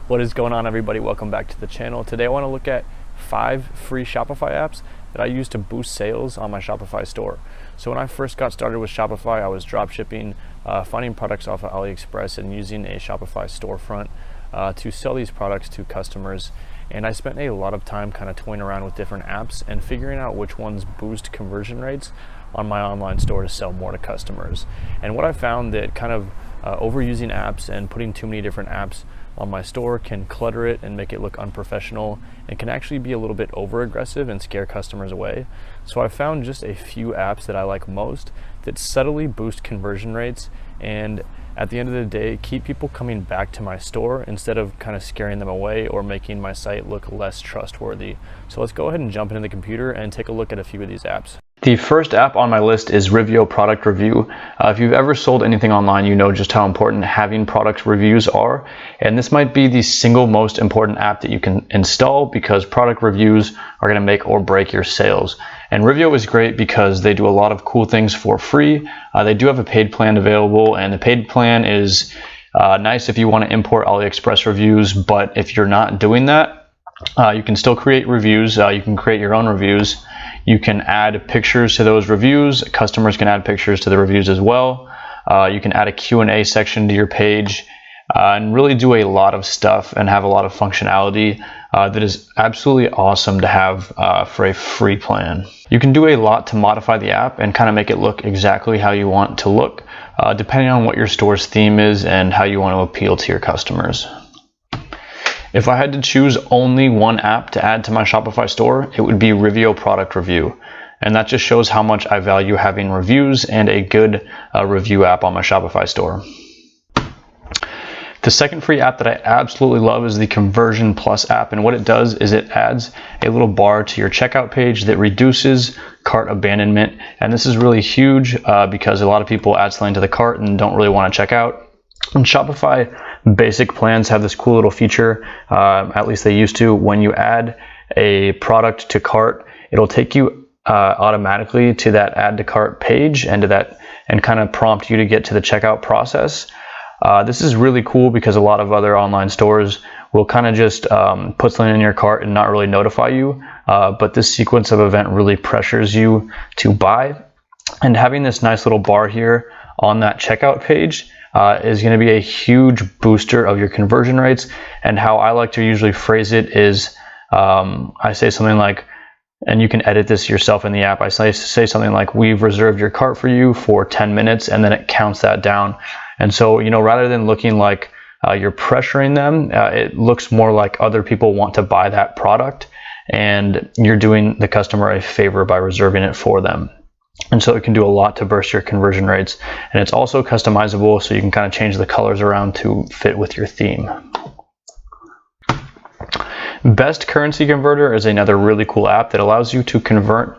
What is going on, everybody? Welcome back to the channel. Today I want to look at 5 free Shopify apps that I use to boost sales on my Shopify store. So when I first got started with Shopify, I was drop shipping, finding products off of AliExpress and using a Shopify storefront to sell these products to customers. And I spent a lot of time kind of toying around with different apps and figuring out which ones boost conversion rates on my online store to sell more to customers. And what I found that kind of overusing apps and putting too many different apps on my store can clutter it and make it look unprofessional, and can actually be a little bit over aggressive and scare customers away. So I found just a few apps that I like most that subtly boost conversion rates, and at the end of the day keep people coming back to my store instead of kind of scaring them away or making my site look less trustworthy. So let's go ahead and jump into the computer and take a look at a few of these apps. The first app on my list is Revio Product Review. If you've ever sold anything online, you know just how important having product reviews are. And this might be the single most important app that you can install, because product reviews are going to make or break your sales. And Revio is great because they do a lot of cool things for free. They do have a paid plan available, and the paid plan is nice if you want to import AliExpress reviews. But if you're not doing that, you can still create reviews. You can create your own reviews. You can add pictures to those reviews. Customers can add pictures to the reviews as well. You can add a Q&A section to your page, and really do a lot of stuff and have a lot of functionality that is absolutely awesome to have for a free plan. You can do a lot to modify the app and kind of make it look exactly how you want to look, depending on what your store's theme is and how you want to appeal to your customers. If I had to choose only one app to add to my Shopify store, it would be Revio Product Review. And that just shows how much I value having reviews and a good review app on my Shopify store. The second free app that I absolutely love is the Conversion Plus app. And what it does is it adds a little bar to your checkout page that reduces cart abandonment. And this is really huge because a lot of people add something to the cart and don't really want to check out. And Shopify basic plans have this cool little feature, at least they used to. When you add a product to cart, it'll take you automatically to that add to cart page and kind of prompt you to get to the checkout process. This is really cool because a lot of other online stores will kind of just put something in your cart and not really notify you. But this sequence of event really pressures you to buy. And having this nice little bar here on that checkout page is going to be a huge booster of your conversion rates. And how I like to usually phrase it is I say something like, and you can edit this yourself in the app, I say something like, we've reserved your cart for you for 10 minutes, and then it counts that down. And so, rather than looking like you're pressuring them, it looks more like other people want to buy that product, and you're doing the customer a favor by reserving it for them. And so it can do a lot to burst your conversion rates. And it's also customizable, so you can kind of change the colors around to fit with your theme. Best Currency Converter is another really cool app that allows you to convert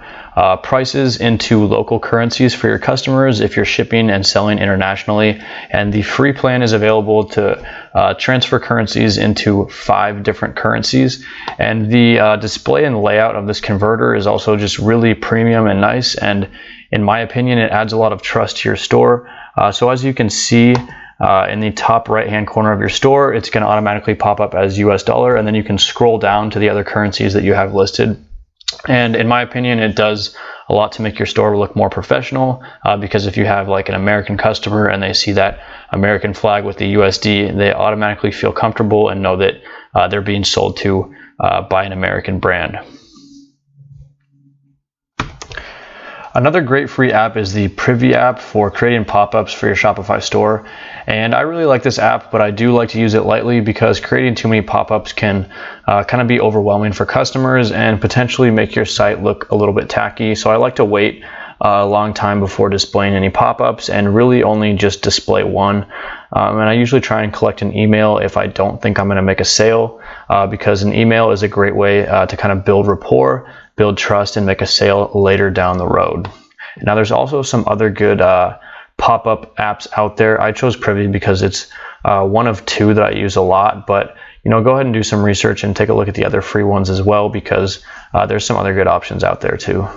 prices into local currencies for your customers if you're shipping and selling internationally. And the free plan is available to transfer currencies into 5 different currencies. And the display and layout of this converter is also just really premium and nice. And in my opinion, it adds a lot of trust to your store. So as you can see, in the top right hand corner of your store, it's going to automatically pop up as US dollar, and then you can scroll down to the other currencies that you have listed. And in my opinion, it does a lot to make your store look more professional, because if you have like an American customer and they see that American flag with the USD, they automatically feel comfortable and know that they're being sold to by an American brand. Another great free app is the Privy app for creating pop-ups for your Shopify store. And I really like this app, but I do like to use it lightly because creating too many pop-ups can kind of be overwhelming for customers and potentially make your site look a little bit tacky. So I like to wait a long time before displaying any pop-ups and really only just display one. And I usually try and collect an email if I don't think I'm going to make a sale, because an email is a great way to kind of build rapport, build trust, and make a sale later down the road. Now there's also some other good pop-up apps out there. I chose Privy because it's one of 2 that I use a lot, but go ahead and do some research and take a look at the other free ones as well, because there's some other good options out there too.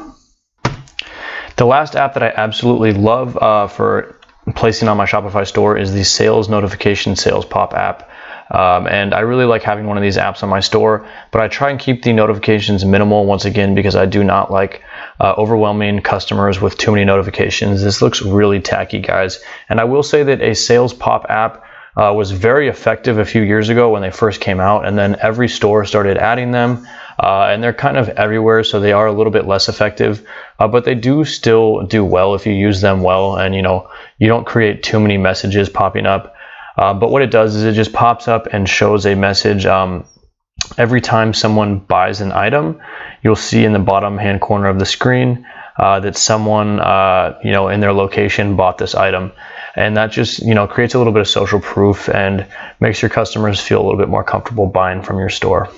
The last app that I absolutely love for placing on my Shopify store is the Sales Notification Sales Pop app. And I really like having one of these apps on my store, but I try and keep the notifications minimal once again because I do not like overwhelming customers with too many notifications. This looks really tacky, guys. And I will say that a sales pop app was very effective a few years ago when they first came out, and then every store started adding them, and they're kind of everywhere, so they are a little bit less effective, but they do still do well if you use them well, and you don't create too many messages popping up. But what it does is it just pops up and shows a message every time someone buys an item. You'll see in the bottom hand corner of the screen that someone in their location bought this item, and that just creates a little bit of social proof and makes your customers feel a little bit more comfortable buying from your store.